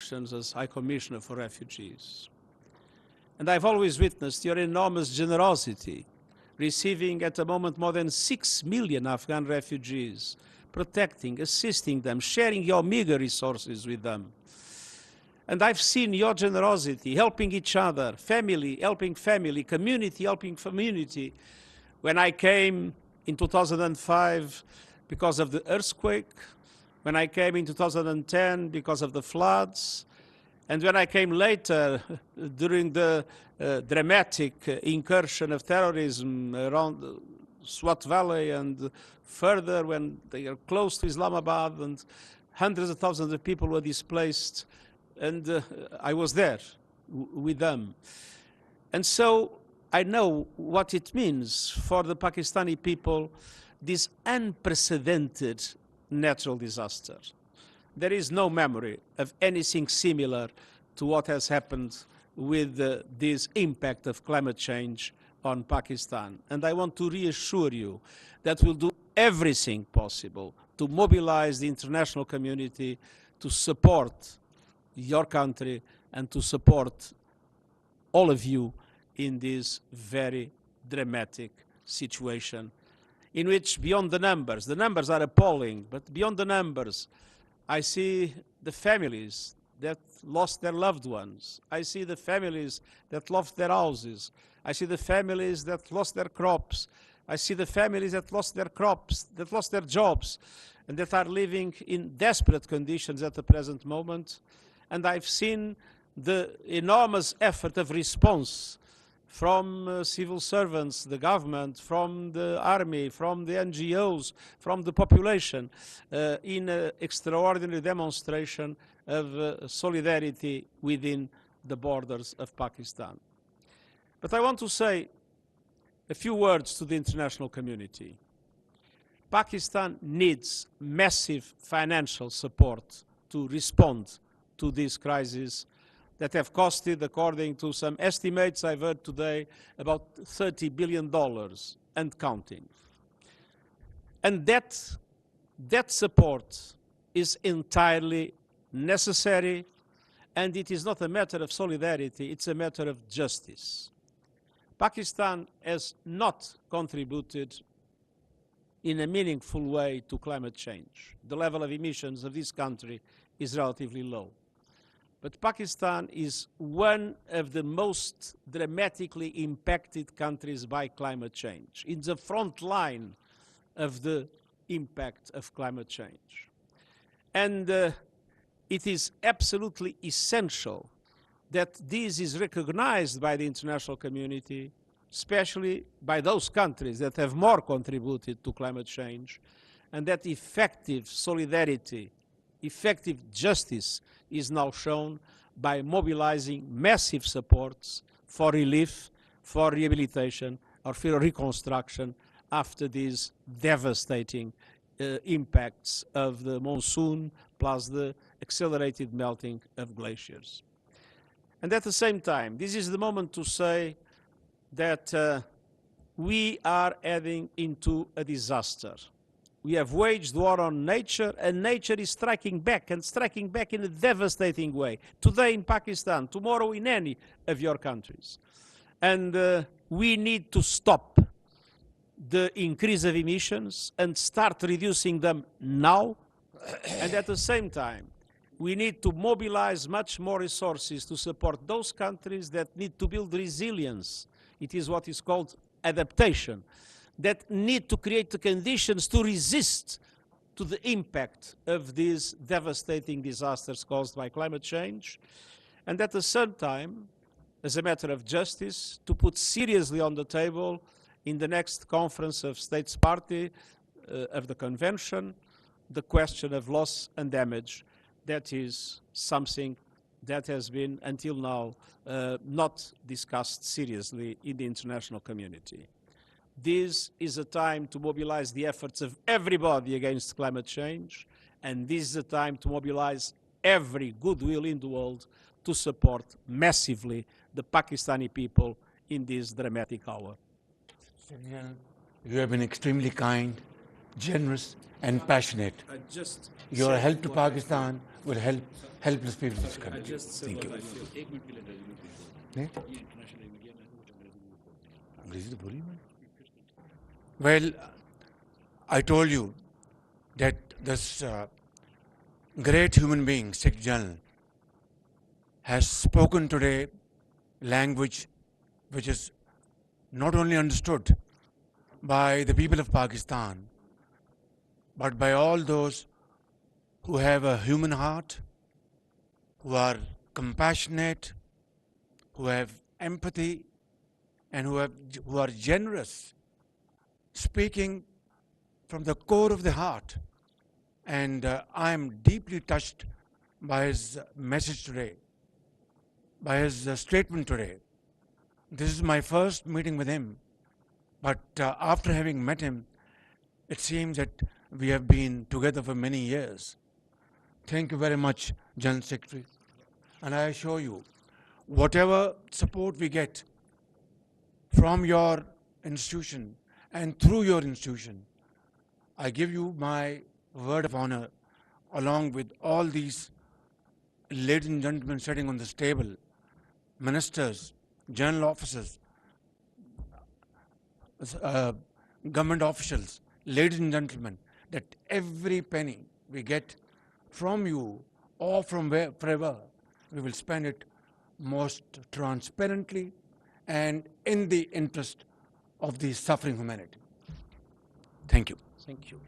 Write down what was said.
functions as High Commissioner for Refugees. And I've always witnessed your enormous generosity, receiving at the moment more than 6 million Afghan refugees, protecting, assisting them, sharing your meager resources with them. And I've seen your generosity, helping each other, family helping family, community helping community. When I came in 2005 because of the earthquake, when I came in 2010 because of the floods, and when I came later during the dramatic incursion of terrorism around Swat Valley and further when they are close to Islamabad and hundreds of thousands of people were displaced, and I was there with them. And so I know what it means for the Pakistani people, this unprecedented natural disaster. There is no memory of anything similar to what has happened with this impact of climate change on Pakistan. And I want to reassure you that we'll do everything possible to mobilize the international community to support your country and to support all of you in this very dramatic situation in which, beyond the numbers are appalling, but beyond the numbers, I see the families that lost their loved ones. I see the families that lost their houses. I see the families that lost their crops. I see the families that lost their crops, that lost their jobs, and that are living in desperate conditions at the present moment. And I've seen the enormous effort of response from civil servants, the government, from the army, from the NGOs, from the population, in an extraordinary demonstration of solidarity within the borders of Pakistan. But I want to say a few words to the international community. Pakistan needs massive financial support to respond to this crisis that have costed, according to some estimates I've heard today, about $30 billion and counting. And that support is entirely necessary, and it is not a matter of solidarity, it's a matter of justice. Pakistan has not contributed in a meaningful way to climate change. The level of emissions of this country is relatively low. But Pakistan is one of the most dramatically impacted countries by climate change, in the front line of the impact of climate change. And it is absolutely essential that this is recognized by the international community, especially by those countries that have more contributed to climate change, and that effective solidarity, effective justice is now shown by mobilizing massive supports for relief, for rehabilitation, or for reconstruction after these devastating impacts of the monsoon plus the accelerated melting of glaciers. And at the same time, this is the moment to say that we are heading into a disaster. We have waged war on nature, and nature is striking back, and striking back in a devastating way. Today in Pakistan, tomorrow in any of your countries. And we need to stop the increase of emissions and start reducing them now. And at the same time, we need to mobilize much more resources to support those countries that need to build resilience. It is what is called adaptation, that need to create the conditions to resist to the impact of these devastating disasters caused by climate change. And at the same time, as a matter of justice, to put seriously on the table in the next Conference of States Party of the Convention, the question of loss and damage. That is something that has been, until now, not discussed seriously in the international community. This is a time to mobilize the efforts of everybody against climate change, and this is a time to mobilize every goodwill in the world to support massively the Pakistani people in this dramatic hour. You have been extremely kind, generous, and passionate. Your help to Pakistan will help helpless people in this country. Thank you. नहीं? अंग्रेजी तो बोली मैंने. Well, I told you that this great human being, Sikh General, has spoken today language which is not only understood by the people of Pakistan, but by all those who have a human heart, who are compassionate, who have empathy, and who are generous, speaking from the core of the heart. And I am deeply touched by his message today, by his statement today. This is my first meeting with him, but after having met him, it seems that we have been together for many years. Thank you very much, General Secretary. And I assure you, whatever support we get from your institution and through your institution, I give you my word of honor, along with all these ladies and gentlemen sitting on this table, ministers, general officers, government officials, ladies and gentlemen, that every penny we get from you or from wherever, we will spend it most transparently and in the interest of the suffering humanity. Thank you. Thank you.